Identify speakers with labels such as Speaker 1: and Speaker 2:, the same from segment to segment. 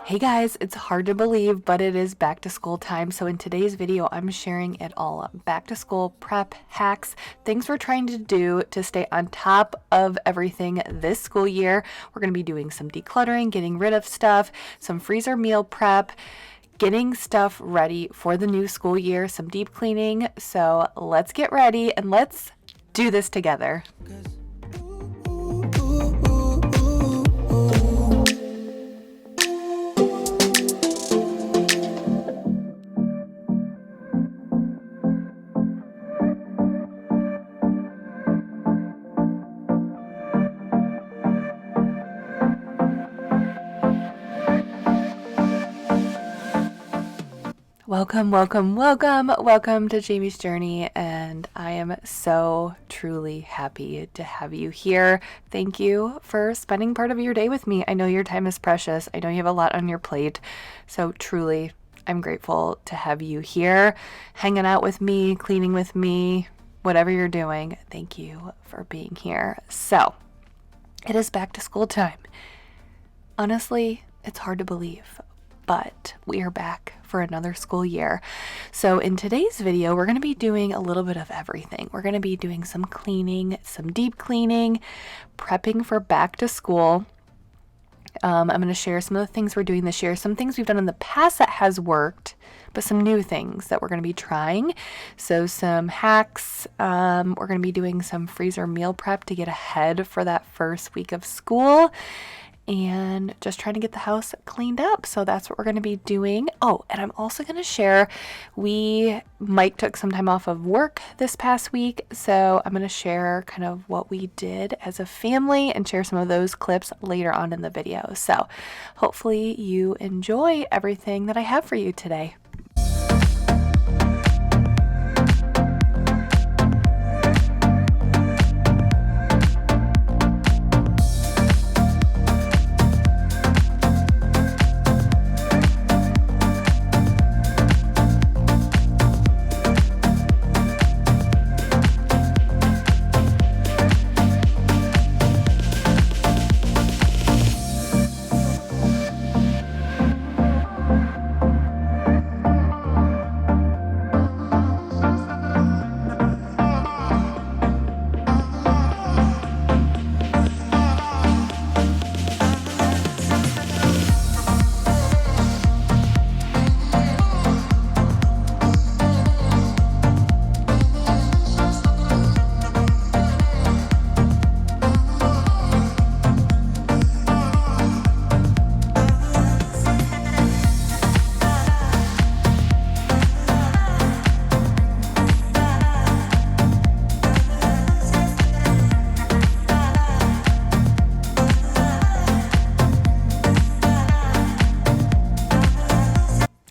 Speaker 1: Hey guys, it's hard to believe, but it is back to school time. So in today's video, I'm sharing it all up. Back to school prep hacks, things we're trying to do to stay on top of everything this school year. We're going to be doing some decluttering, getting rid of stuff, some freezer meal prep, getting stuff ready for the new school year, some deep cleaning. So let's get ready and let's do this together. Welcome to Jamie's Journey, and I am so truly happy to have you here. Thank you for spending part of your day with me. I know your time is precious. I know you have a lot on your plate, so truly, I'm grateful to have you here, hanging out with me, cleaning with me, whatever you're doing. Thank you for being here. So, it is back to school time. Honestly, it's hard to believe, but we are back for another school year. So in today's video, we're going to be doing a little bit of everything. We're going to be doing some cleaning, some deep cleaning, prepping for back to school. I'm going to share some of the things we're doing this year, some things we've done in the past that has worked, but some new things that we're going to be trying. So some hacks. We're going to be doing some freezer meal prep to get ahead for that first week of school, and just trying to get the house cleaned up. So that's what we're going to be doing. Oh, and I'm also going to share, Mike took some time off of work this past week, so I'm going to share kind of what we did as a family and share some of those clips later on in the video. So hopefully you enjoy everything that I have for you today.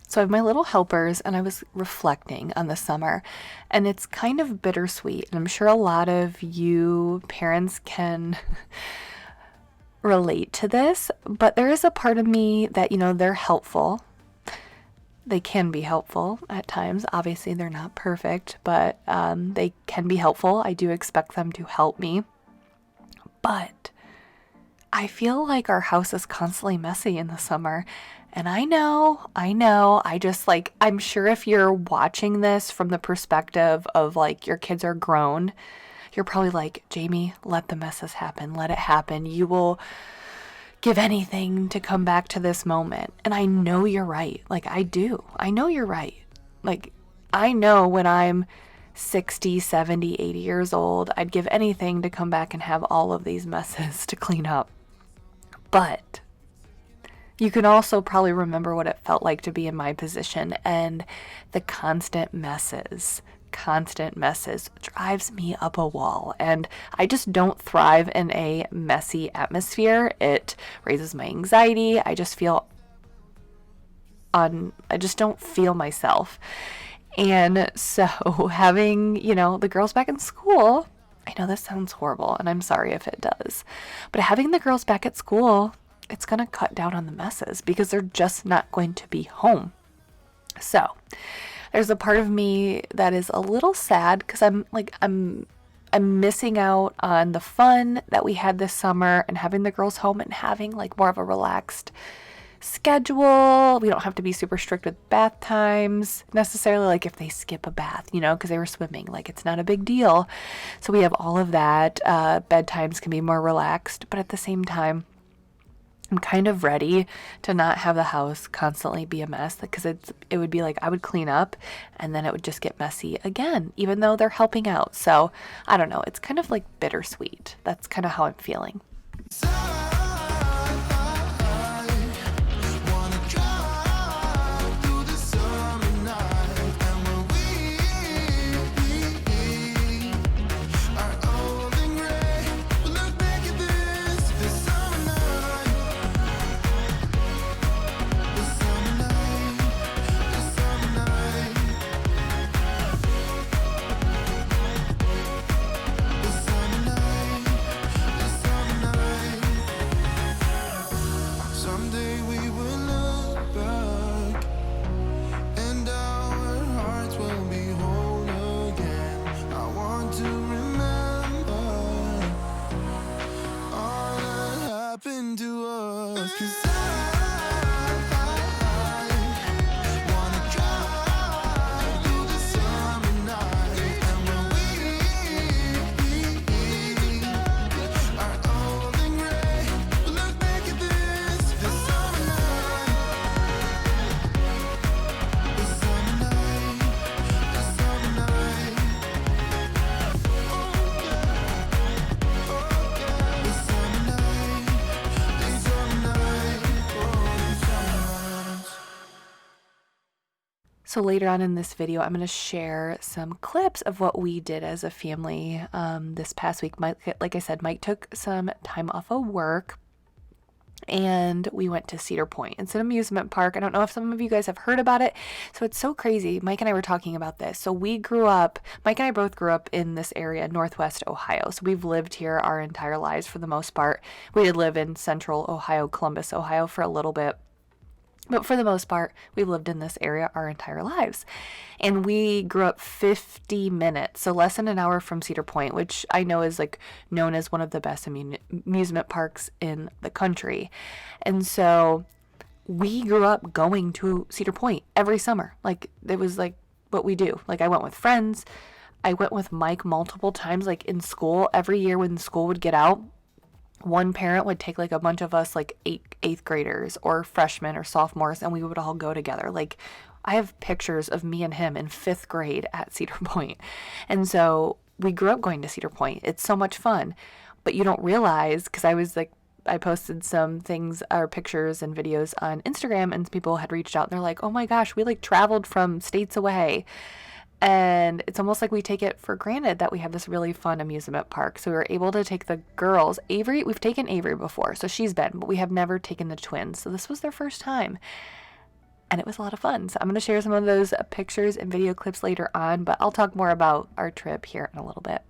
Speaker 1: So I have my little helpers, and I was reflecting on the summer, and it's kind of bittersweet. And I'm sure a lot of you parents can relate to this, but there is a part of me that, they're helpful. They can be helpful at times. Obviously, they're not perfect, but they can be helpful. I do expect them to help me. But I feel like our house is constantly messy in the summer. And I know, I'm sure if you're watching this from the perspective of like your kids are grown, you're probably like, Jamie, let the messes happen. Let it happen. You will give anything to come back to this moment. And I know you're right. Like I do. I know you're right. Like I know when I'm 60, 70, 80 years old, I'd give anything to come back and have all of these messes to clean up. But you can also probably remember what it felt like to be in my position, and the constant messes drives me up a wall, and I just don't thrive in a messy atmosphere. It raises my anxiety. I just don't feel myself. And so having, the girls back in school, I know this sounds horrible, and I'm sorry if it does, but having the girls back at school, it's going to cut down on the messes because they're just not going to be home. So there's a part of me that is a little sad because I'm missing out on the fun that we had this summer and having the girls home and having like more of a relaxed schedule. We don't have to be super strict with bath times necessarily, like if they skip a bath, because they were swimming, like it's not a big deal. So we have all of that. Bedtimes can be more relaxed, but at the same time, I'm kind of ready to not have the house constantly be a mess, because it would be like I would clean up and then it would just get messy again, even though they're helping out. So I don't know. It's kind of like bittersweet. That's kind of how I'm feeling. So later on in this video, I'm going to share some clips of what we did as a family this past week. Like I said, Mike took some time off of work and we went to Cedar Point. It's an amusement park. I don't know if some of you guys have heard about it. So it's so crazy. Mike and I were talking about this. So Mike and I both grew up in this area, Northwest Ohio. So we've lived here our entire lives for the most part. We did live in Central Ohio, Columbus, Ohio for a little bit. But for the most part, we've lived in this area our entire lives. And we grew up 50 minutes, so less than an hour from Cedar Point, which I know is like known as one of the best amusement parks in the country. And so we grew up going to Cedar Point every summer. Like it was like what we do. Like I went with friends. I went with Mike multiple times, like in school. Every year when school would get out, one parent would take like a bunch of us, like eighth graders or freshmen or sophomores, and we would all go together. Like I have pictures of me and him in 5th grade at Cedar Point. And so we grew up going to Cedar Point. It's so much fun, but you don't realize, because I posted some things or pictures and videos on Instagram, and people had reached out and they're like, oh my gosh, we like traveled from states away. And it's almost like we take it for granted that we have this really fun amusement park. So we were able to take the girls. We've taken Avery before, so she's been, but we have never taken the twins. So this was their first time. And it was a lot of fun. So I'm going to share some of those pictures and video clips later on, but I'll talk more about our trip here in a little bit.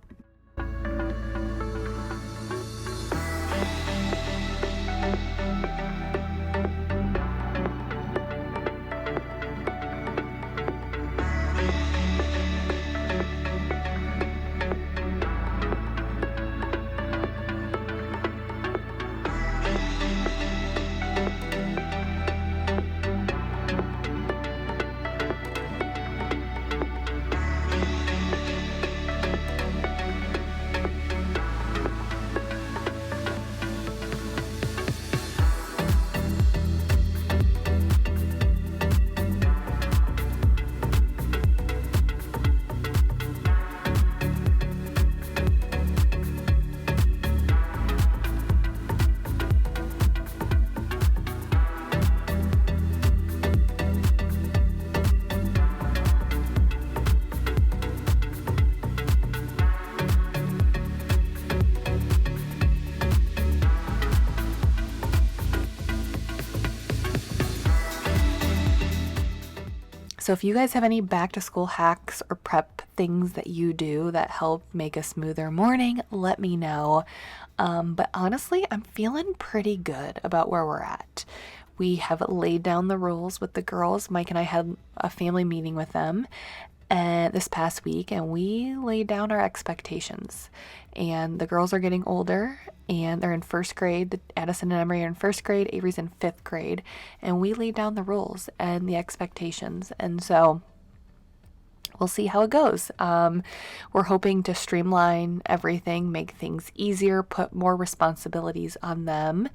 Speaker 1: So if you guys have any back to school hacks or prep things that you do that help make a smoother morning, let me know. But honestly, I'm feeling pretty good about where we're at. We have laid down the rules with the girls. Mike and I had a family meeting with them, and this past week, and we laid down our expectations. And the girls are getting older, and they're in first grade. Addison and Emery are in first grade, Avery's in fifth grade, and we laid down the rules and the expectations. And so we'll see how it goes. We're hoping to streamline everything, make things easier, put more responsibilities on them,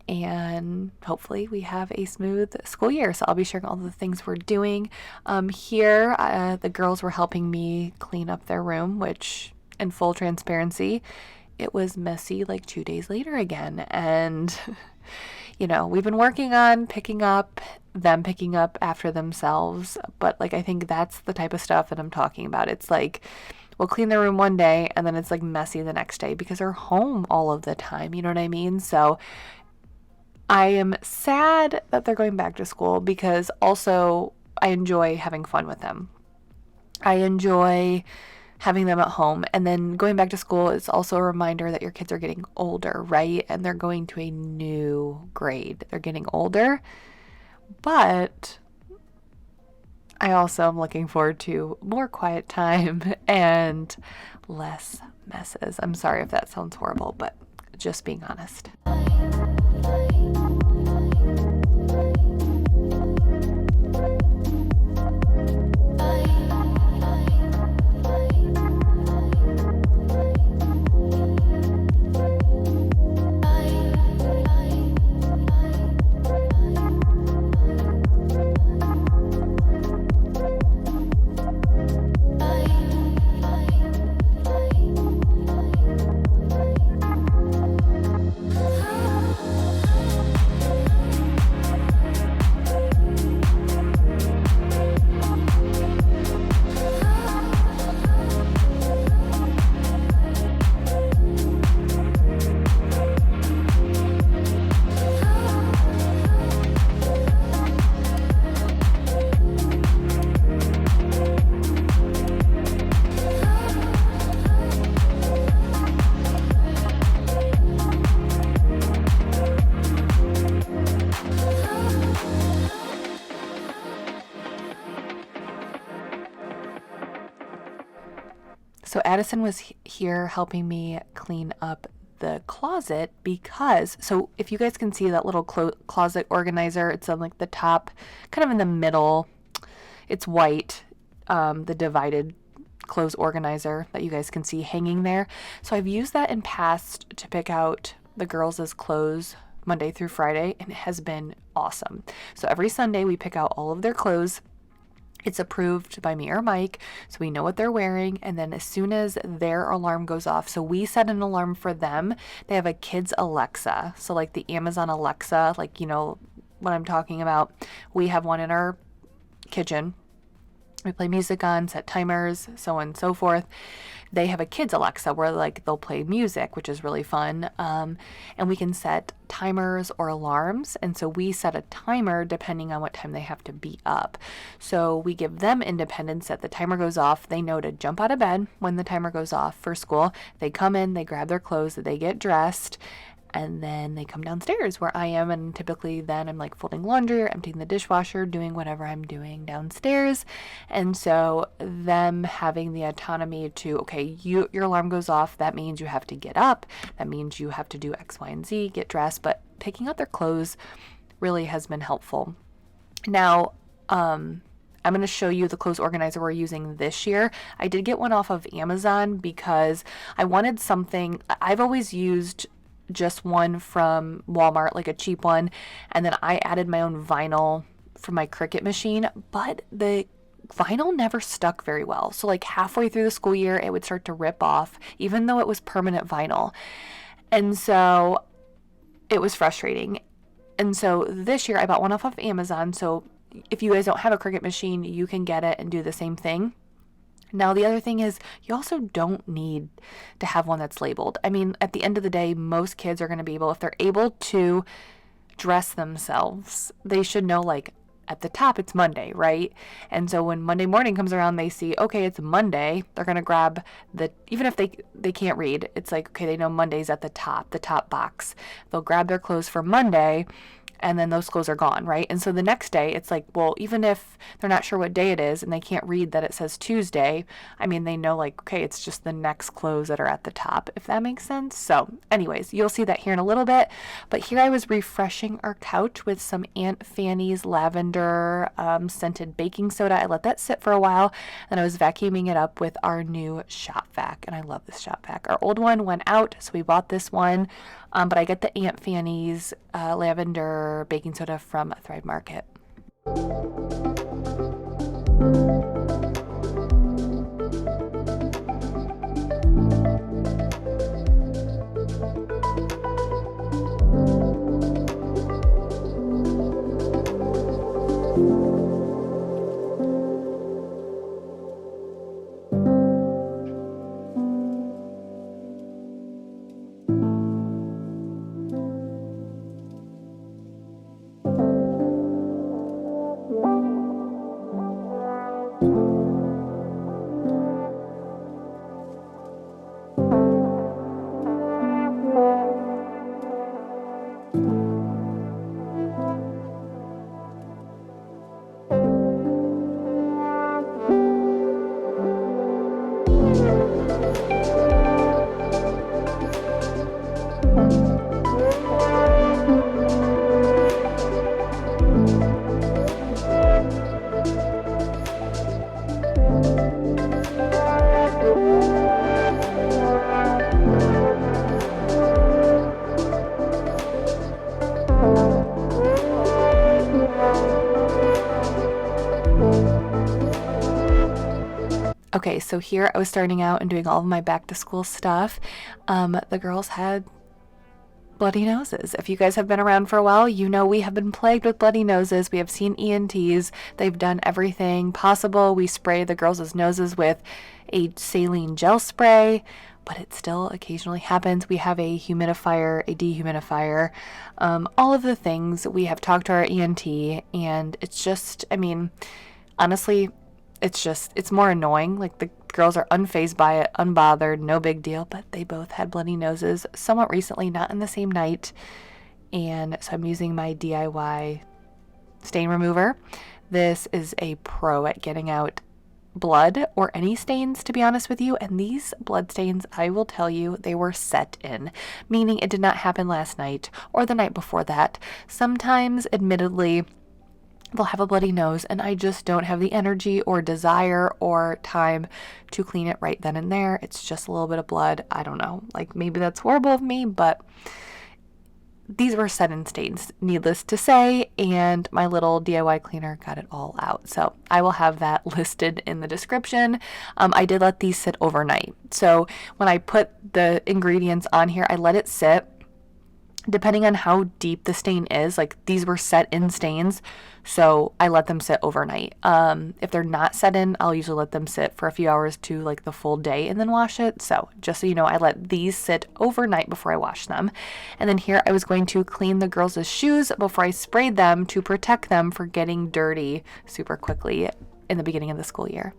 Speaker 1: and hopefully we have a smooth school year. So I'll be sharing all the things we're doing. Here, the girls were helping me clean up their room, which, in full transparency, it was messy like 2 days later again. And, we've been working on picking up after themselves. But I think that's the type of stuff that I'm talking about. It's like, we'll clean the room one day and then it's like messy the next day because they're home all of the time. You know what I mean? So I am sad that they're going back to school because also I enjoy having fun with them. I enjoy having them at home. And then going back to school is also a reminder that your kids are getting older, right? And they're going to a new grade. They're getting older. But I also am looking forward to more quiet time and less messes. I'm sorry if that sounds horrible, but just being honest. So Addison was here helping me clean up the closet because, so if you guys can see that little closet organizer, it's on the top, kind of in the middle. It's white, the divided clothes organizer that you guys can see hanging there. So I've used that in past to pick out the girls' clothes Monday through Friday, and it has been awesome. So every Sunday we pick out all of their clothes. It's approved by me or Mike, so we know what they're wearing. And then as soon as their alarm goes off, so we set an alarm for them. They have a kids Alexa. So the Amazon Alexa, what I'm talking about. We have one in our kitchen. We play music on, set timers, so on and so forth. They have a kids Alexa where they'll play music, which is really fun. And we can set timers or alarms. And so we set a timer depending on what time they have to be up. So we give them independence that the timer goes off. They know to jump out of bed when the timer goes off for school. They come in, they grab their clothes, they get dressed, and then they come downstairs where I am, and typically then I'm folding laundry or emptying the dishwasher, doing whatever I'm doing downstairs. And so them having the autonomy to, okay, your alarm goes off, that means you have to get up, that means you have to do X, Y, and Z, get dressed, but picking out their clothes really has been helpful. Now, I'm going to show you the clothes organizer we're using this year. I did get one off of Amazon because I wanted something. I've always used just one from Walmart, a cheap one, and then I added my own vinyl from my Cricut machine, but the vinyl never stuck very well. So halfway through the school year, it would start to rip off, even though it was permanent vinyl. And so it was frustrating. And so this year I bought one off of Amazon. So if you guys don't have a Cricut machine, you can get it and do the same thing. Now, the other thing is you also don't need to have one that's labeled. I mean, at the end of the day, most kids are going to be able, if they're able to dress themselves, they should know at the top it's Monday, right? And so when Monday morning comes around, they see, okay, it's Monday, they're going to grab even if they can't read, it's okay, they know Monday's at the top box. They'll grab their clothes for Monday, and then those clothes are gone, right? And so the next day it's like, well, even if they're not sure what day it is and they can't read that it says Tuesday, I mean, they know like, okay, it's just the next clothes that are at the top, if that makes sense. So anyways, you'll see that here in a little bit. But here I was refreshing our couch with some Aunt Fannie's lavender scented baking soda. I let that sit for a while, and I was vacuuming it up with our new shop vac, and I love this shop vac. Our old one went out, so we bought this one, but I get the Aunt Fannie's lavender baking soda from Thrive Market. Okay, so here I was starting out and doing all of my back to school stuff. The girls had bloody noses. If you guys have been around for a while, you know we have been plagued with bloody noses. We have seen ENTs. They've done everything possible. We spray the girls' noses with a saline gel spray, but it still occasionally happens. We have a humidifier, a dehumidifier, all of the things. We have talked to our ENT, and it's just, I mean, honestly, it's more annoying. Like, the girls are unfazed by it, unbothered, no big deal, but they both had bloody noses somewhat recently, not in the same night. And so I'm using my DIY stain remover. This is a pro at getting out blood or any stains, to be honest with you. And these blood stains, I will tell you, they were set in, meaning it did not happen last night or the night before that. Sometimes, admittedly, they'll have a bloody nose and I just don't have the energy or desire or time to clean it right then and there. It's just a little bit of blood. I don't know. Like, maybe that's horrible of me, but these were set in stains, needless to say, and my little DIY cleaner got it all out. So I will have that listed in the description. I did let these sit overnight. So when I put the ingredients on here, I let it sit. Depending on how deep the stain is, like, these were set in stains, so I let them sit overnight. If they're not set in, I'll usually let them sit for a few hours to like the full day and then wash it. So just so you know, I let these sit overnight before I wash them. And then here I was going to clean the girls' shoes before I sprayed them to protect them for getting dirty super quickly in the beginning of the school year.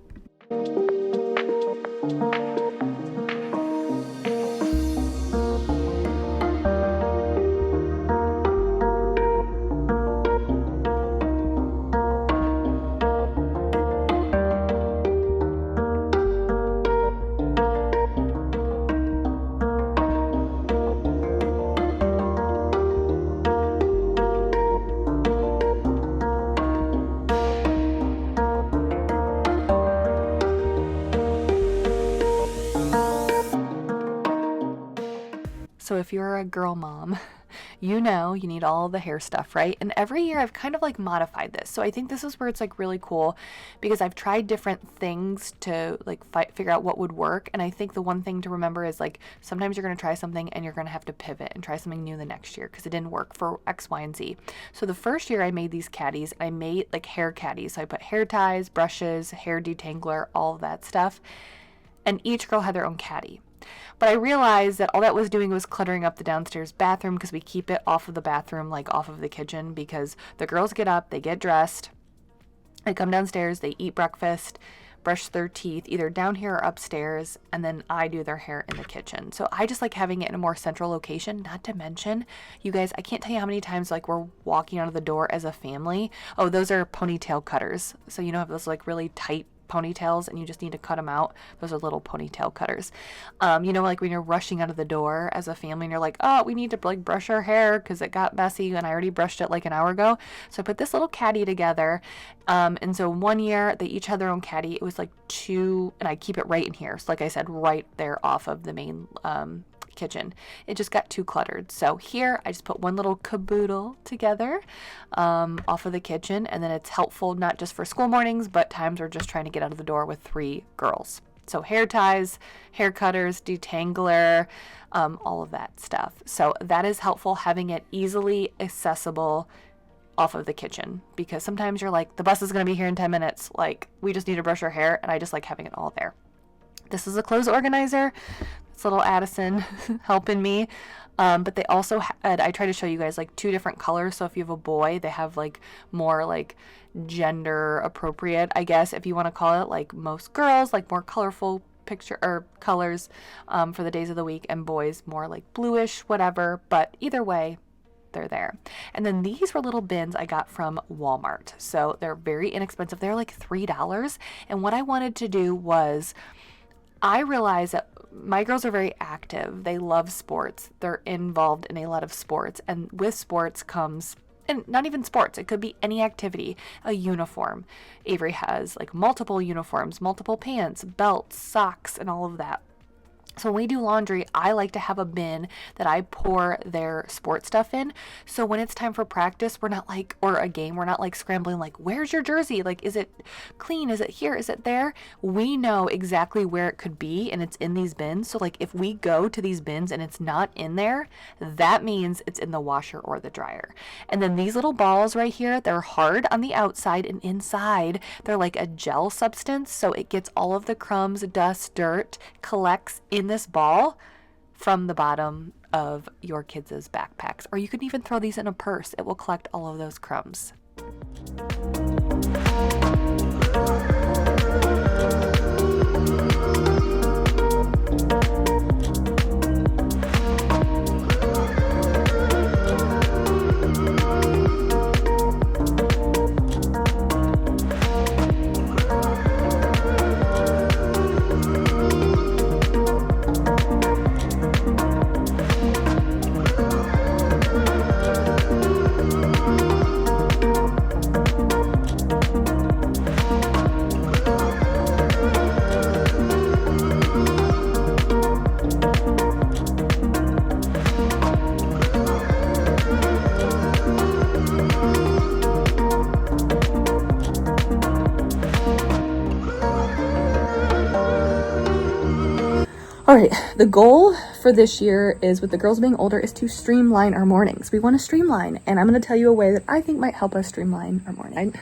Speaker 1: So if you're a girl mom, you know you need all the hair stuff, right? And every year I've kind of like modified this. So I think this is where it's like really cool because I've tried different things to like figure out what would work. And I think the one thing to remember is like sometimes you're going to try something and you're going to have to pivot and try something new the next year because it didn't work for X, Y, and Z. So the first year I made these caddies, I made like hair caddies. So I put hair ties, brushes, hair detangler, all of that stuff. And each girl had their own caddy. But I realized that all that was doing was cluttering up the downstairs bathroom because we keep it off of the bathroom, like off of the kitchen, because the girls get up, they get dressed, they come downstairs, they eat breakfast. brush their teeth either down here or upstairs, and then I do their hair in the kitchen. So I just like having it in a more central location. Not to mention, you guys, I can't tell you how many times like we're walking out of the door as a family. Oh, those are ponytail cutters. So you know, have those like really tight ponytails and you just need to cut them out. Those are little ponytail cutters. You know, like when you're rushing out of the door as a family and you're like, oh, we need to like brush our hair because it got messy and I already brushed it like an hour ago. So I put this little caddy together. And so one year they each had their own caddy. It was like 2, and I keep it right in here. So like I said, right there off of the main kitchen. It just got too cluttered. So here I just put one little caboodle together off of the kitchen, and then it's helpful not just for school mornings, but times we're just trying to get out of the door with 3 girls. So hair ties, hair cutters, detangler, all of that stuff. So that is helpful, having it easily accessible off of the kitchen, because sometimes you're like, the bus is going to be here in 10 minutes. Like, we just need to brush our hair, and I just like having it all there. This is a clothes organizer. It's little Addison helping me. But they also had, I try to show you guys like 2 different colors. So if you have a boy, they have like more like gender appropriate, I guess, if you want to call it, like most girls, like more colorful picture or colors for the days of the week, and boys more like bluish, whatever. But either way, they're there. And then these were little bins I got from Walmart. So they're very inexpensive. They're like $3. And what I wanted to do was, I realize that my girls are very active. They love sports. They're involved in a lot of sports. And with sports comes, and not even sports, it could be any activity, a uniform. Avery has like multiple uniforms, multiple pants, belts, socks, and all of that. So when we do laundry, I like to have a bin that I pour their sport stuff in. So when it's time for practice, we're not like, or a game, we're not like scrambling, like, where's your jersey? Like, is it clean? Is it here? Is it there? We know exactly where it could be, and it's in these bins. So like if we go to these bins and it's not in there, that means it's in the washer or the dryer. And then these little balls right here, they're hard on the outside, and inside they're like a gel substance. So it gets all of the crumbs, dust, dirt, collects in this ball from the bottom of your kids' backpacks. Or you can even throw these in a purse. It will collect all of those crumbs. All right, the goal for this year is, with the girls being older, is to streamline our mornings. We want to streamline, and I'm going to tell you a way that I think might help us streamline our morning.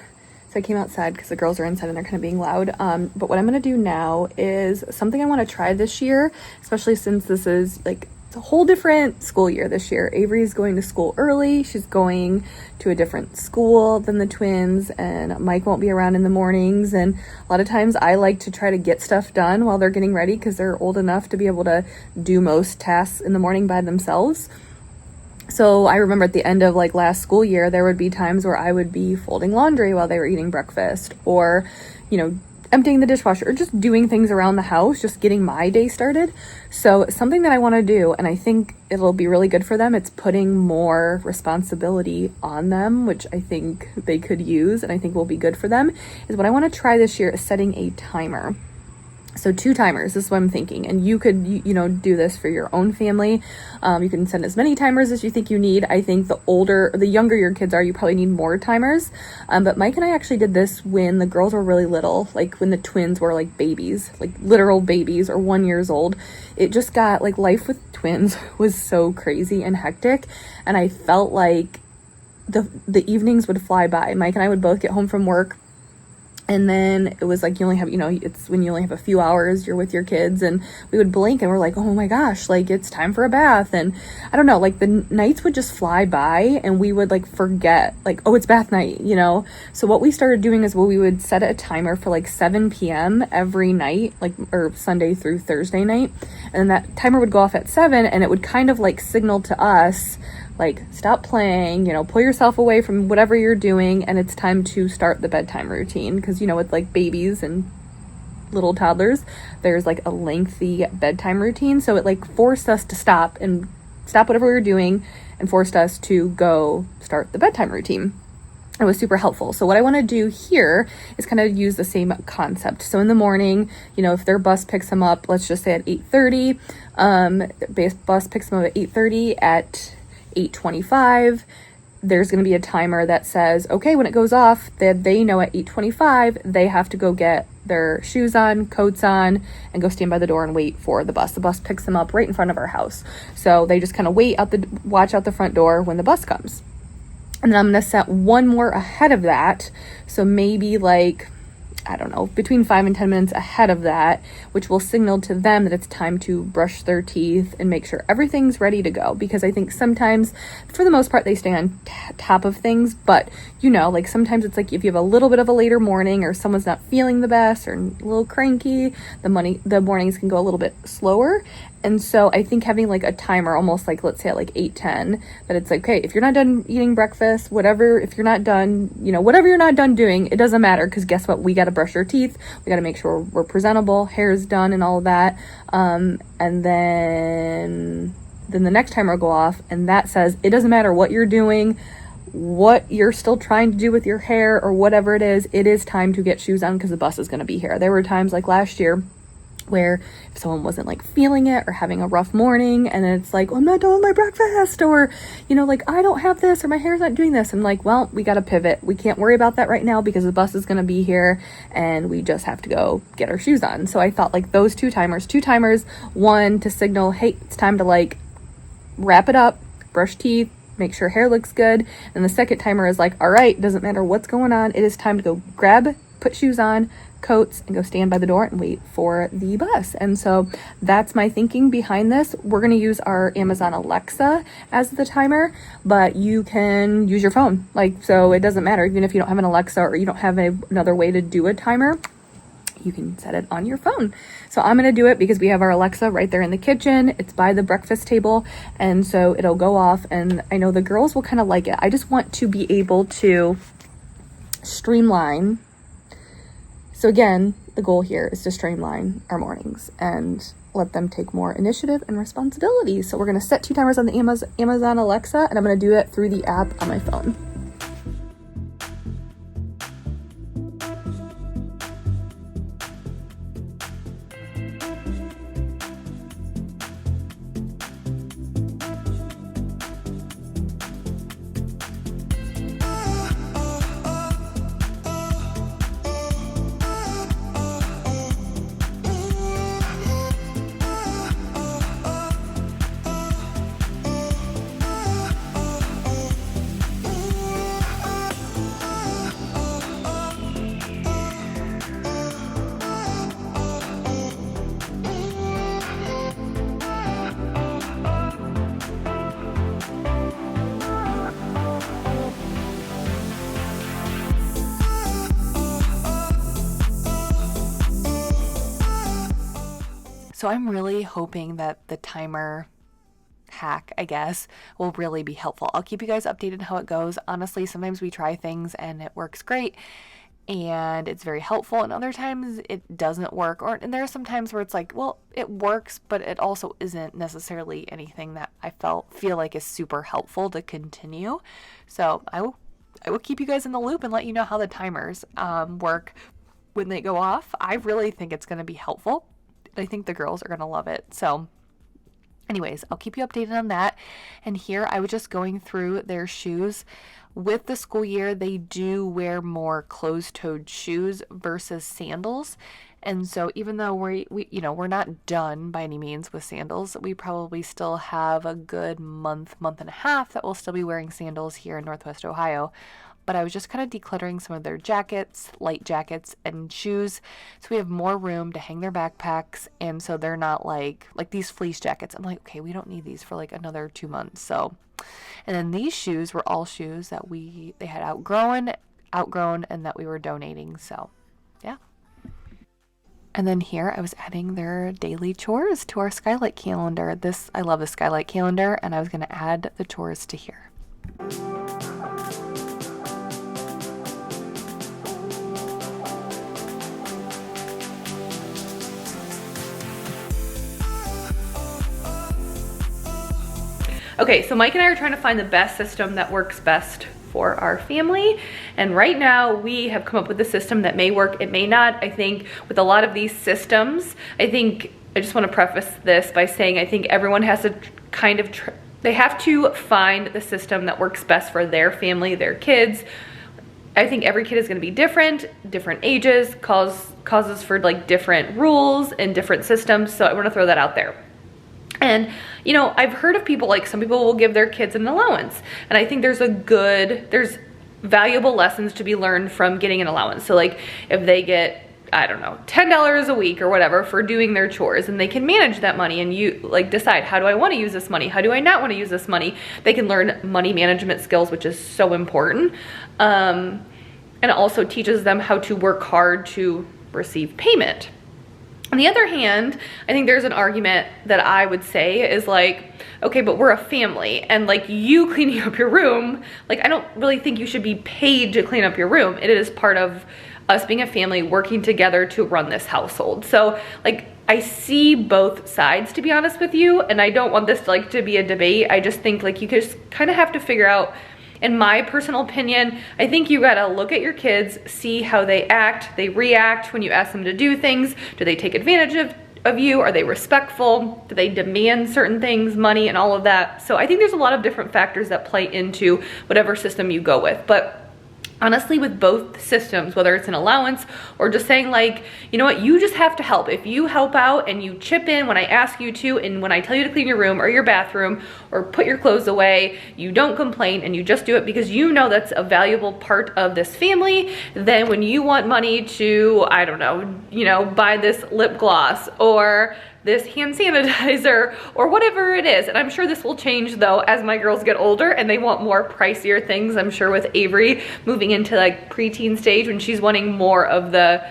Speaker 1: So I came outside because the girls are inside and they're kind of being loud. But what I'm going to do now is something I want to try this year, especially since this is like, it's a whole different school year this year. Avery's going to school early. She's going to a different school than the twins, and Mike won't be around in the mornings. And a lot of times I like to try to get stuff done while they're getting ready, because they're old enough to be able to do most tasks in the morning by themselves. So I remember at the end of like last school year, there would be times where I would be folding laundry while they were eating breakfast, or, you know, emptying the dishwasher, or just doing things around the house, just getting my day started. So something that I want to do, and I think it'll be really good for them, it's putting more responsibility on them, which I think they could use and I think will be good for them, is what I want to try this year is setting a timer. So 2 timers, this is what I'm thinking. And you could, you know, do this for your own family. You can set as many timers as you think you need. I think the younger your kids are, you probably need more timers. But Mike and I actually did this when the girls were really little, like when the twins were like babies, like literal babies, or 1 year old. It just got like, life with twins was so crazy and hectic. And I felt like the evenings would fly by. Mike and I would both get home from work And then it was like, you only have, it's when you only have a few hours, you're with your kids, and we would blink and we're like, oh my gosh, like it's time for a bath. And I don't know, like the nights would just fly by and we would like forget, like, oh, it's bath night, So what we started doing is, well, we would set a timer for like 7 p.m. every night, like, or Sunday through Thursday night. And then that timer would go off at 7, and it would kind of like signal to us, like, stop playing, pull yourself away from whatever you're doing, and it's time to start the bedtime routine. Because, with like babies and little toddlers, there's like a lengthy bedtime routine. So it like forced us to stop whatever we were doing and forced us to go start the bedtime routine. It was super helpful. So what I want to do here is kind of use the same concept. So in the morning, if their bus picks them up, let's just say at 8:30, bus picks them up at 8:30, at 8:25, there's going to be a timer that says, okay, when it goes off, that they know at 8:25 they have to go get their shoes on, coats on, and go stand by the door and wait for the bus. The bus picks them up right in front of our house. So they just kind of watch out the front door when the bus comes. And then I'm going to set one more ahead of that. So maybe like, I don't know, between 5 and 10 minutes ahead of that, which will signal to them that it's time to brush their teeth and make sure everything's ready to go. Because I think sometimes, for the most part, they stay on top of things. But, like sometimes it's like if you have a little bit of a later morning or someone's not feeling the best or a little cranky, the mornings can go a little bit slower. And so I think having like a timer, almost like, let's say at like 8:10, that it's like, okay, if you're not done eating breakfast, if you're not done, whatever you're not done doing, it doesn't matter, because guess what? We got to brush our teeth. We got to make sure we're presentable, hair's done and all of that. And then the next timer will go off, and that says, it doesn't matter what you're doing, what you're still trying to do with your hair or whatever it is time to get shoes on, because the bus is going to be here. There were times like last year where if someone wasn't like feeling it or having a rough morning, and it's like, oh, I'm not done with my breakfast, or like I don't have this, or my hair's not doing this, I'm like, well, we got to pivot. We can't worry about that right now because the bus is going to be here and we just have to go get our shoes on. So I thought like those two timers, one to signal, hey, it's time to like wrap it up, brush teeth, make sure hair looks good. And the second timer is like, all right, doesn't matter what's going on, it is time to go put shoes on, coats, and go stand by the door and wait for the bus. And so that's my thinking behind this. We're going to use our Amazon Alexa as the timer, but you can use your phone. So it doesn't matter. Even if you don't have an Alexa or you don't have another way to do a timer, you can set it on your phone. So I'm going to do it because we have our Alexa right there in the kitchen. It's by the breakfast table. And so it'll go off, and I know the girls will kind of like it. I just want to be able to streamline. So again, the goal here is to streamline our mornings and let them take more initiative and responsibility. So we're going to set 2 timers on the Amazon Alexa, and I'm going to do it through the app on my phone. So I'm really hoping that the timer hack, I guess, will really be helpful. I'll keep you guys updated how it goes. Honestly, sometimes we try things and it works great and it's very helpful, and other times it doesn't work. And there are some times where it's like, well, it works, but it also isn't necessarily anything that I feel like is super helpful to continue. So I will keep you guys in the loop and let you know how the timers work when they go off. I really think it's going to be helpful. I think the girls are going to love it. So anyways, I'll keep you updated on that. And here I was just going through their shoes. With the school year, they do wear more closed-toed shoes versus sandals. And so even though we're not done by any means with sandals, we probably still have a good month and a half that we'll still be wearing sandals here in Northwest Ohio. but I was just kind of decluttering some of their jackets, light jackets and shoes. So we have more room to hang their backpacks. And so they're not like these fleece jackets. I'm like, okay, we don't need these for like another 2 months. So, and then these shoes were all shoes that they had outgrown and that we were donating. So yeah. And then here I was adding their daily chores to our skylight calendar. I love the skylight calendar, and I was going to add the chores to here. Okay, so Mike and I are trying to find the best system that works best for our family. And right now we have come up with a system that may work, it may not. I think with a lot of these systems, I just want to preface this by saying I think everyone has to they have to find the system that works best for their family, their kids. I think every kid is going to be different ages, causes for like different rules and different systems. So I want to throw that out there. And, you know, I've heard of people, like some people will give their kids an allowance. And I think there's valuable lessons to be learned from getting an allowance. So like if they get, I don't know, $10 a week or whatever for doing their chores, and they can manage that money and you like decide, how do I want to use this money? How do I not want to use this money? They can learn money management skills, which is so important. And it also teaches them how to work hard to receive payment. On the other hand, I think there's an argument that I would say is like, okay, but we're a family, and like you cleaning up your room, like I don't really think you should be paid to clean up your room. It is part of us being a family working together to run this household. So like I see both sides, to be honest with you, and I don't want this to be a debate. I just think like you just kind of have to figure out, in my personal opinion, I think you gotta look at your kids, see how they react when you ask them to do things. Do they take advantage of you? Are they respectful? Do they demand certain things, money and all of that? So I think there's a lot of different factors that play into whatever system you go with. But honestly, with both systems, whether it's an allowance or just saying like, you know what, you just have to help. If you help out and you chip in when I ask you to, and when I tell you to clean your room or your bathroom or put your clothes away, you don't complain and you just do it because you know that's a valuable part of this family. Then when you want money to, I don't know, you know, buy this lip gloss or this hand sanitizer or whatever it is. And I'm sure this will change though as my girls get older and they want more pricier things. I'm sure with Avery moving into like preteen stage when she's wanting more of the,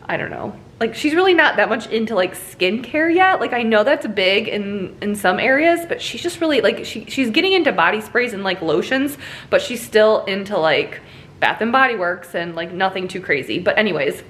Speaker 1: I don't know, like she's really not that much into like skincare yet. Like I know that's big in some areas, but she's just really like, she's getting into body sprays and like lotions, but she's still into like Bath and Body Works and like nothing too crazy. But anyways,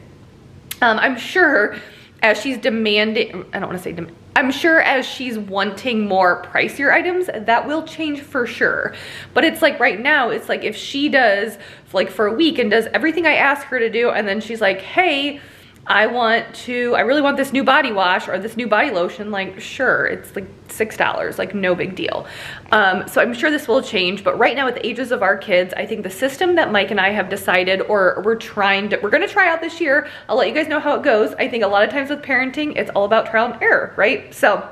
Speaker 1: I'm sure as she's demanding, I'm sure as she's wanting more pricier items, that will change for sure. But it's like right now, it's like if she does like for a week and does everything I ask her to do, and then she's like, hey, I really want this new body wash or this new body lotion, like sure, it's like $6, like no big deal. So I'm sure this will change, but right now with the ages of our kids, I think the system that Mike and I have decided, or we're gonna try out this year, I'll let you guys know how it goes. I think a lot of times with parenting, it's all about trial and error, right? So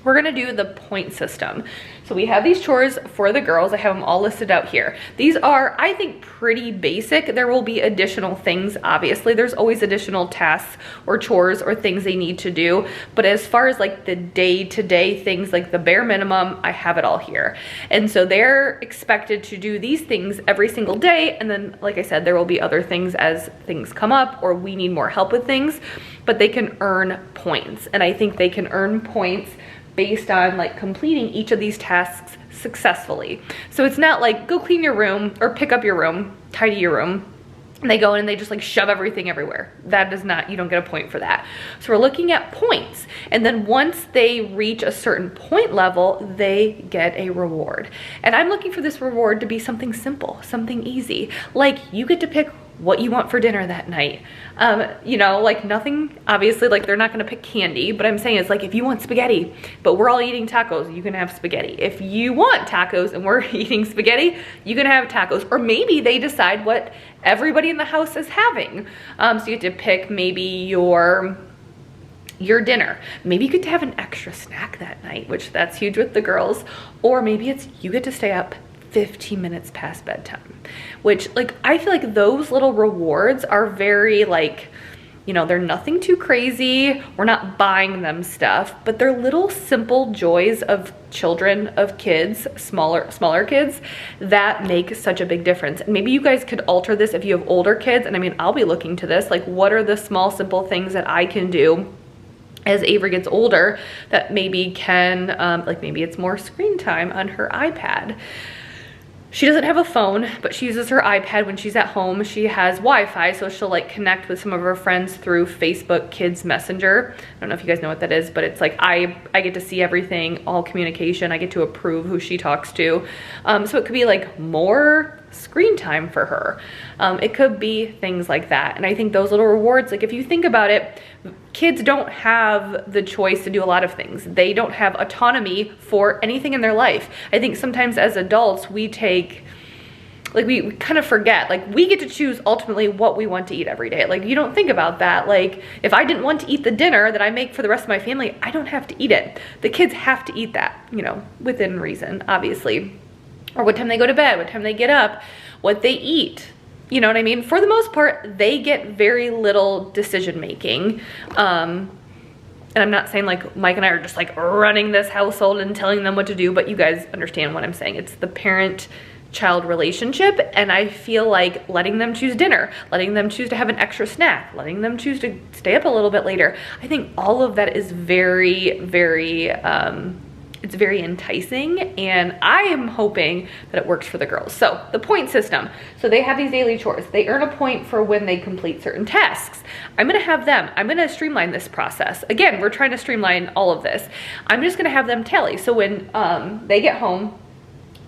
Speaker 1: we're gonna do the point system. So we have these chores for the girls. I have them all listed out here. These are, I think, pretty basic. There will be additional things, obviously. There's always additional tasks or chores or things they need to do. But as far as like the day-to-day things, like the bare minimum, I have it all here. And so they're expected to do these things every single day. And then, like I said, there will be other things as things come up or we need more help with things, but they can earn points. And I think they can earn points based on like completing each of these tasks successfully. So it's not like go clean your room or pick up your room, tidy your room, and they go in and they just like shove everything everywhere. That does not, you don't get a point for that. So we're looking at points. And then once they reach a certain point level, they get a reward. And I'm looking for this reward to be something simple, something easy. Like you get to pick what you want for dinner that night. You know, like nothing, obviously, like they're not gonna pick candy, but I'm saying it's like if you want spaghetti, but we're all eating tacos, you can have spaghetti. If you want tacos and we're eating spaghetti, you can have tacos. Or maybe they decide what everybody in the house is having. So you get to pick maybe your dinner. Maybe you get to have an extra snack that night, which that's huge with the girls. Or maybe it's you get to stay up 15 minutes past bedtime, which like, I feel like those little rewards are very like, you know, they're nothing too crazy. We're not buying them stuff, but they're little simple joys of children, of kids, smaller kids that make such a big difference. And maybe you guys could alter this if you have older kids. And I mean, I'll be looking to this, like what are the small, simple things that I can do as Avery gets older that maybe can, like maybe it's more screen time on her iPad. She doesn't have a phone, but she uses her iPad when she's at home. She has Wi-Fi, so she'll like connect with some of her friends through Facebook Kids Messenger. I don't know if you guys know what that is, but it's like I get to see everything, all communication. I get to approve who she talks to. So it could be like more screen time for her. It could be things like that. And I think those little rewards, like if you think about it, kids don't have the choice to do a lot of things. They don't have autonomy for anything in their life. I think sometimes as adults, we kind of forget, like we get to choose ultimately what we want to eat every day. Like you don't think about that. Like if I didn't want to eat the dinner that I make for the rest of my family, I don't have to eat it. The kids have to eat that, you know, within reason, obviously. Or what time they go to bed, what time they get up, what they eat. You know what I mean? For the most part, they get very little decision making. And I'm not saying like Mike and I are just like running this household and telling them what to do, but you guys understand what I'm saying. It's the parent-child relationship, and I feel like letting them choose dinner, letting them choose to have an extra snack, letting them choose to stay up a little bit later. I think all of that is very, very, it's very enticing, and I am hoping that it works for the girls. So the point system. So they have these daily chores. They earn a point for when they complete certain tasks. I'm gonna have them, I'm gonna streamline this process. Again, we're trying to streamline all of this. I'm just gonna have them tally. So when they get home,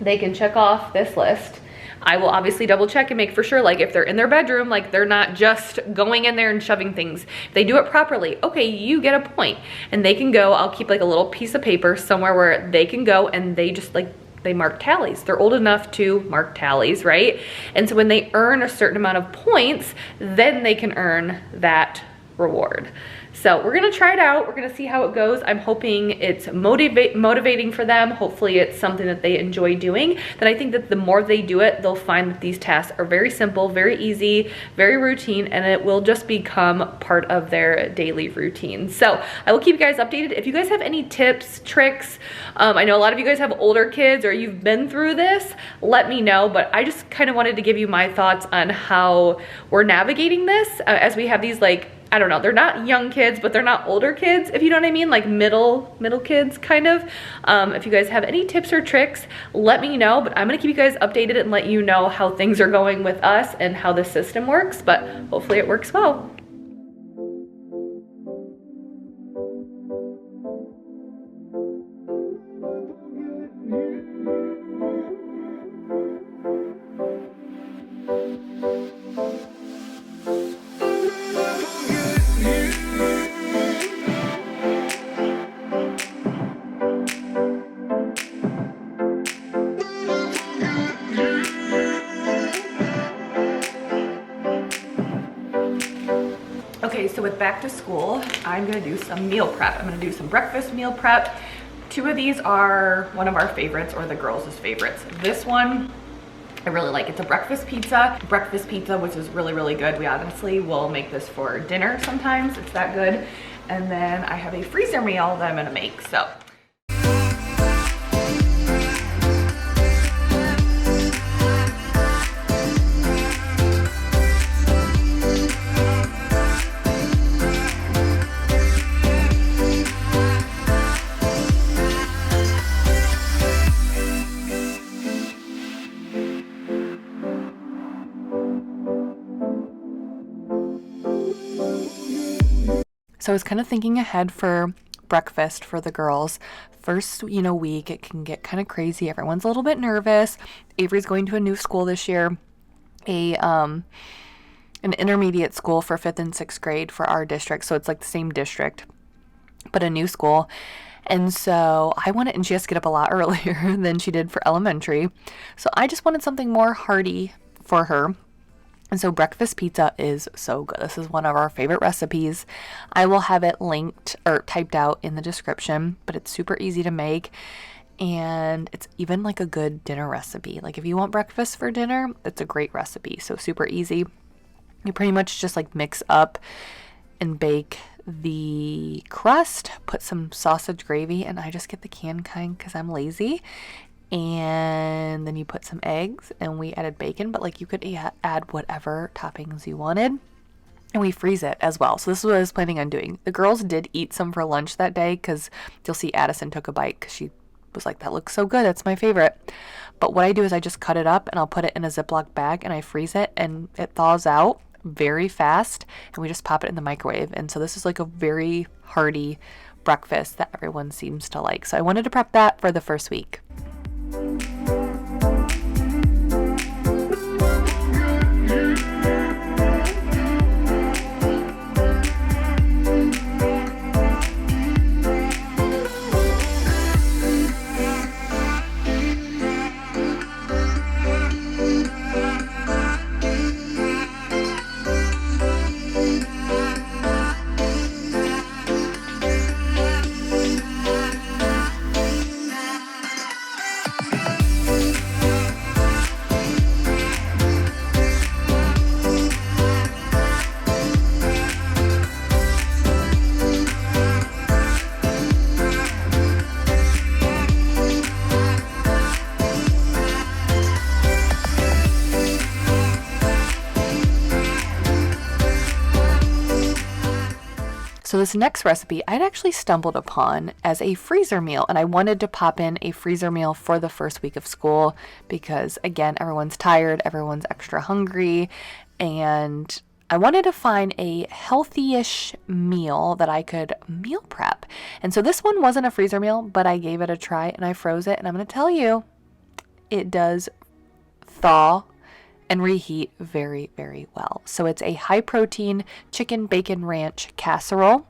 Speaker 1: they can check off this list. I will obviously double check and make for sure, like if they're in their bedroom, like they're not just going in there and shoving things. If they do it properly, okay, you get a point. And they can go, I'll keep like a little piece of paper somewhere where they can go and they just like, they mark tallies. They're old enough to mark tallies, right? And so when they earn a certain amount of points, then they can earn that reward. So we're gonna try it out. We're gonna see how it goes. I'm hoping it's motivating for them. Hopefully it's something that they enjoy doing. Then I think that the more they do it, they'll find that these tasks are very simple, very easy, very routine, and it will just become part of their daily routine. So I will keep you guys updated. If you guys have any tips, tricks, I know a lot of you guys have older kids or you've been through this, let me know. But I just kind of wanted to give you my thoughts on how we're navigating this as we have these like, I don't know, they're not young kids, but they're not older kids, if you know what I mean, like middle kids kind of. If you guys have any tips or tricks, let me know, but I'm gonna keep you guys updated and let you know how things are going with us and how the system works, but hopefully it works well. Okay, so with back to school, I'm gonna do some meal prep. I'm gonna do some breakfast meal prep. Two of these are one of our favorites, or the girls' favorites. This one, I really like. It's a breakfast pizza, which is really, really good. We honestly will make this for dinner sometimes. It's that good. And then I have a freezer meal that I'm gonna make, so. So I was kind of thinking ahead for breakfast for the girls. First, week, it can get kind of crazy. Everyone's a little bit nervous. Avery's going to a new school this year, an intermediate school for 5th and 6th grade for our district. So it's like the same district, but a new school. And so I wanted, and she has to get up a lot earlier than she did for elementary. So I just wanted something more hearty for her. And so breakfast pizza is so good. This is one of our favorite recipes. I will have it linked or typed out in the description, but it's super easy to make. And it's even like a good dinner recipe. Like if you want breakfast for dinner, it's a great recipe. So super easy. You pretty much just like mix up and bake the crust, put some sausage gravy, and I just get the canned kind because I'm lazy. And then you put some eggs, and we added bacon, but like you could add whatever toppings you wanted. And we freeze it as well. So this is what I was planning on doing. The girls did eat some for lunch that day because you'll see Addison took a bite because she was like, that looks so good. That's my favorite. But what I do is I just cut it up and I'll put it in a Ziploc bag and I freeze it, and it thaws out very fast, and we just pop it in the microwave. And so this is like a very hearty breakfast that everyone seems to like. So I wanted to prep that for the first week. So this next recipe I'd actually stumbled upon as a freezer meal, and I wanted to pop in a freezer meal for the first week of school because, again, everyone's tired, everyone's extra hungry, and I wanted to find a healthy-ish meal that I could meal prep. And so this one wasn't a freezer meal, but I gave it a try and I froze it, and I'm going to tell you, it does thaw and reheat very, very well. So it's a high protein chicken bacon ranch casserole.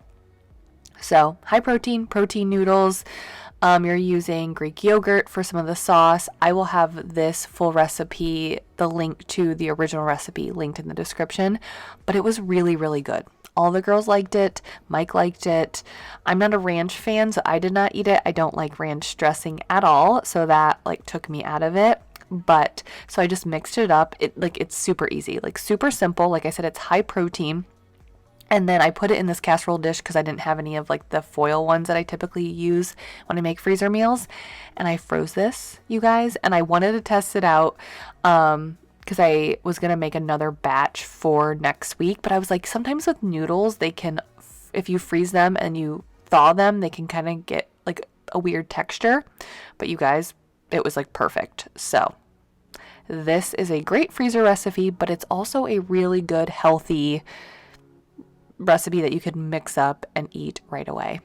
Speaker 1: So high protein noodles. You're using Greek yogurt for some of the sauce. I will have this full recipe, the link to the original recipe linked in the description, but it was really, really good. All the girls liked it. Mike liked it. I'm not a ranch fan, so I did not eat it. I don't like ranch dressing at all, so that like took me out of it. But so I just mixed it up. It's super easy, like super simple. Like I said, it's high protein. And then I put it in this casserole dish because I didn't have any of like the foil ones that I typically use when I make freezer meals. And I froze this, you guys, and I wanted to test it out because I was going to make another batch for next week. But I was like, sometimes with noodles, they can, if you freeze them and you thaw them, they can kind of get like a weird texture. But you guys, it was like perfect. So this is a great freezer recipe, but it's also a really good, healthy recipe that you could mix up and eat right away.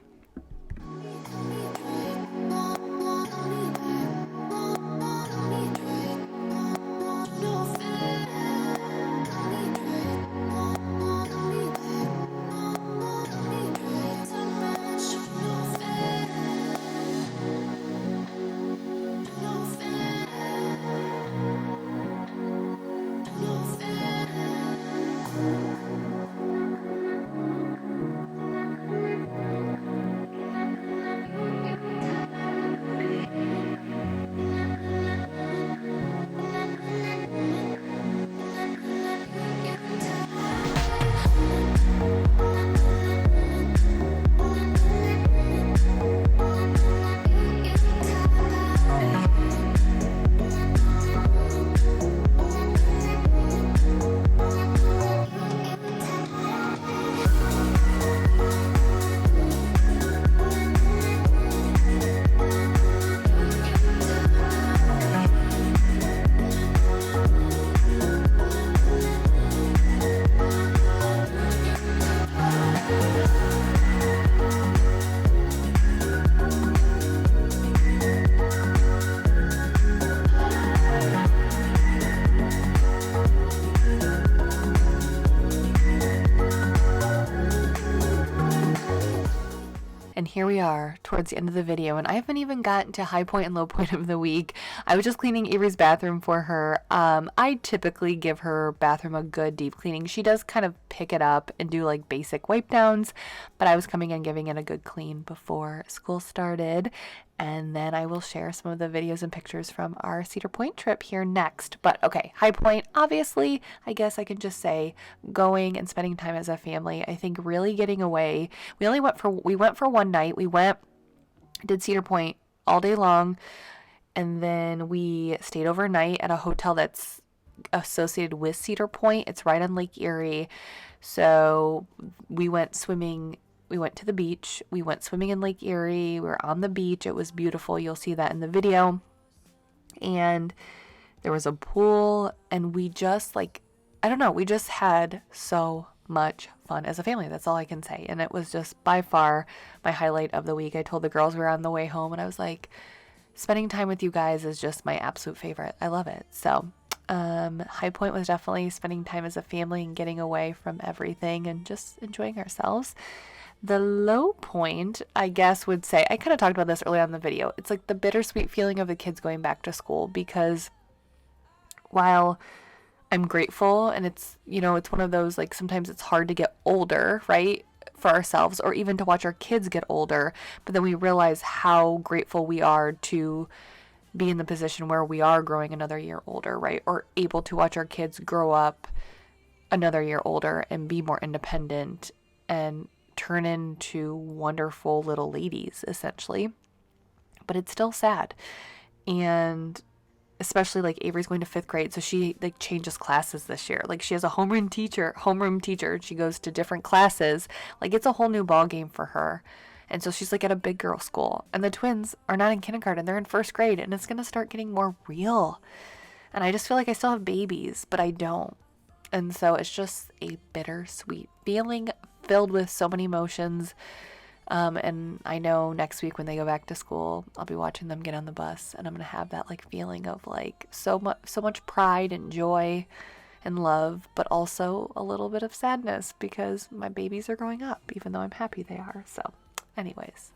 Speaker 1: And here we are towards the end of the video, and I haven't even gotten to high point and low point of the week. I was just cleaning Avery's bathroom for her. I typically give her bathroom a good deep cleaning. She does kind of pick it up and do like basic wipe downs, but I was coming in giving it a good clean before school started. And then I will share some of the videos and pictures from our Cedar Point trip here next. But okay, high point, obviously, I guess I can just say going and spending time as a family. I think really getting away. We went for one night. Did Cedar Point all day long. And then we stayed overnight at a hotel that's associated with Cedar Point. It's right on Lake Erie. So we went swimming. We went to the beach. We went swimming in Lake Erie. We were on the beach. It was beautiful. You'll see that in the video. And there was a pool. And we just we just had so much fun as a family. That's all I can say. And it was just by far my highlight of the week. I told the girls we were on the way home and I was like, spending time with you guys is just my absolute favorite. I love it. So high point was definitely spending time as a family and getting away from everything and just enjoying ourselves. The low point, I guess, would say, I kind of talked about this earlier on in the video. It's like the bittersweet feeling of the kids going back to school, because while I'm grateful and it's one of those, like, sometimes it's hard to get older, right? For ourselves, or even to watch our kids get older, but then we realize how grateful we are to be in the position where we are growing another year older, right? Or able to watch our kids grow up another year older and be more independent and turn into wonderful little ladies, essentially. But it's still sad. And especially like Avery's going to 5th grade, so she like changes classes this year. Like she has a homeroom teacher. She goes to different classes. Like it's a whole new ball game for her. And so she's like at a big girl school, and the twins are not in kindergarten, they're in 1st grade, and it's going to start getting more real. And I just feel like I still have babies, but I don't. And so it's just a bittersweet feeling filled with so many emotions. And I know next week when they go back to school, I'll be watching them get on the bus, and I'm going to have that like feeling of like so much pride and joy and love, but also a little bit of sadness because my babies are growing up, even though I'm happy they are. So anyways.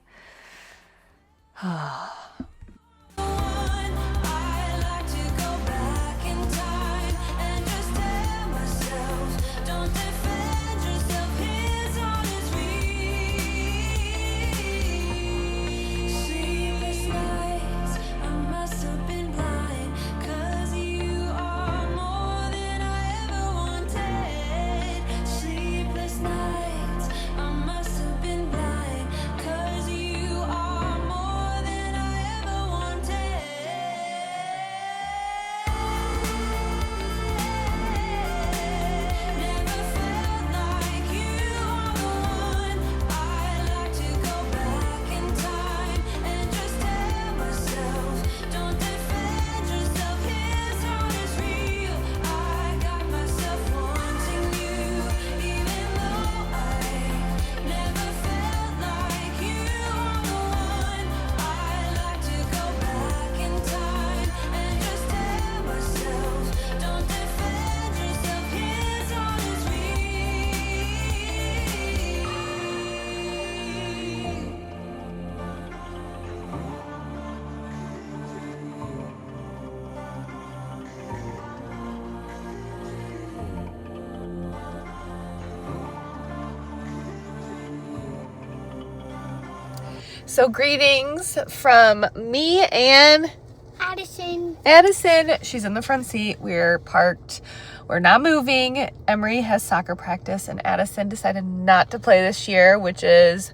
Speaker 1: So greetings from me and Addison. She's in the front seat. We're parked. We're not moving. Emery has soccer practice, and Addison decided not to play this year, which is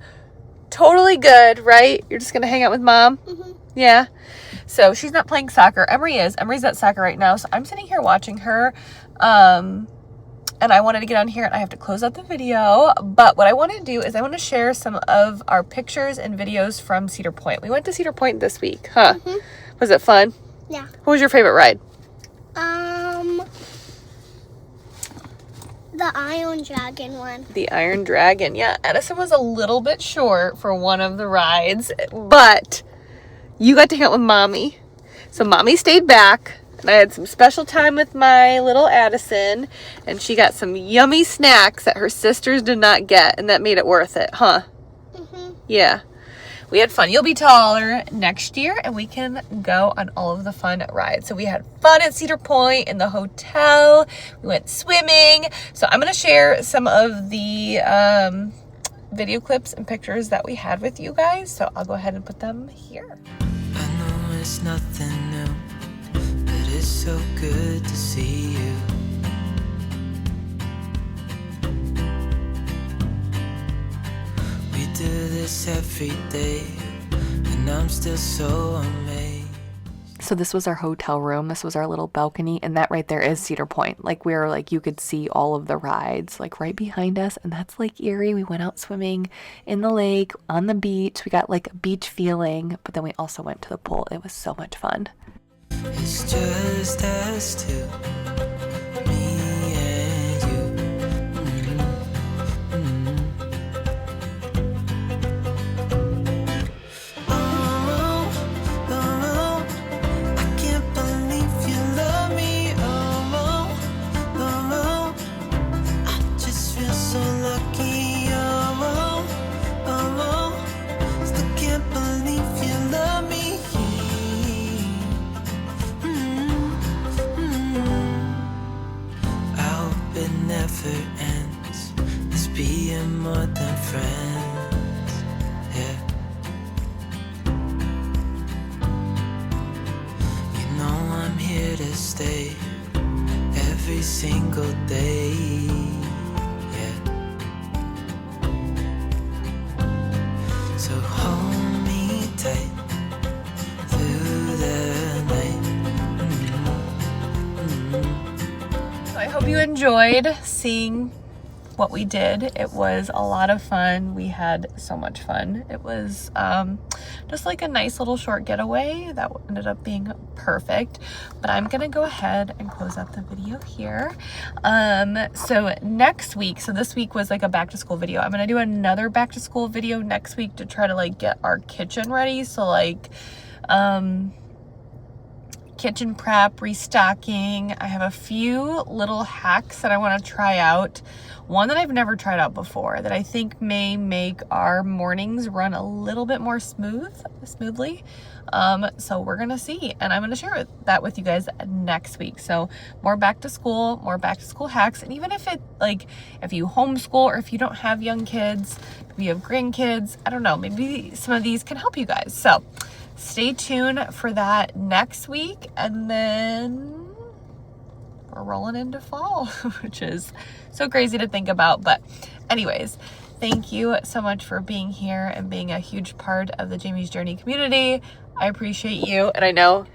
Speaker 1: totally good, right? You're just going to hang out with Mom? Mm-hmm. Yeah. So she's not playing soccer. Emery is. Emery's at soccer right now, so I'm sitting here watching her. And I wanted to get on here, and I have to close out the video. But what I want to do is I want to share some of our pictures and videos from Cedar Point. We went to Cedar Point this week, huh? Mm-hmm. Was it fun? Yeah. What was your favorite ride?
Speaker 2: The Iron Dragon one.
Speaker 1: The Iron Dragon, yeah. Addison was a little bit short for one of the rides, but you got to hang out with Mommy. So Mommy stayed back. And I had some special time with my little Addison, and she got some yummy snacks that her sisters did not get, and that made it worth it, huh? Mm-hmm. Yeah. We had fun. You'll be taller next year, and we can go on all of the fun rides. So we had fun at Cedar Point in the hotel. We went swimming. So I'm going to share some of the video clips and pictures that we had with you guys, so I'll go ahead and put them here.
Speaker 3: I know it's nothing new, but it's so good to see you. We do this every day, and I'm still so amazed.
Speaker 1: So this was our hotel room. This was our little balcony, and that right there is Cedar Point. Like, we were like, you could see all of the rides like right behind us, and that's Lake Erie. We went out swimming in the lake, on the beach. We got like a beach feeling, but then we also went to the pool. It was so much fun.
Speaker 3: It's just us two, me and you. Oh, oh, I can't believe you love me. Oh, oh, I just feel so lucky. Oh, still can't believe you love me. I hope it never ends. It's being more than friends. Yeah. You know I'm here to stay every single day. Yeah. So hold me tight through the night.
Speaker 1: I hope you enjoyed seeing what we did. It was a lot of fun. We had so much fun. It was just like a nice little short getaway that ended up being perfect. But I'm gonna go ahead and close out the video here. So next week, so this week was like a back to school video. I'm gonna do another back to school video next week to try to like get our kitchen ready. So like kitchen prep, restocking. I have a few little hacks that I want to try out. One that I've never tried out before that I think may make our mornings run a little bit more smoothly. So we're gonna see, and I'm gonna share that with you guys next week. So more back to school hacks. And even if it like, if you homeschool or if you don't have young kids, maybe you have grandkids, I don't know, maybe some of these can help you guys. So stay tuned for that next week, and then we're rolling into fall, which is so crazy to think about. But anyways, thank you so much for being here and being a huge part of the Jamie's Journey community. I appreciate you, and I know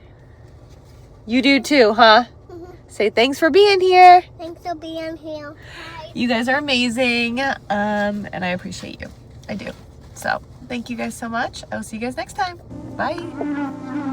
Speaker 1: you do too, huh?
Speaker 2: Mm-hmm.
Speaker 1: Say thanks for being here.
Speaker 2: Thanks for being here. Bye.
Speaker 1: You guys are amazing, and I appreciate you. I do. So thank you guys so much. I will see you guys next time. Bye.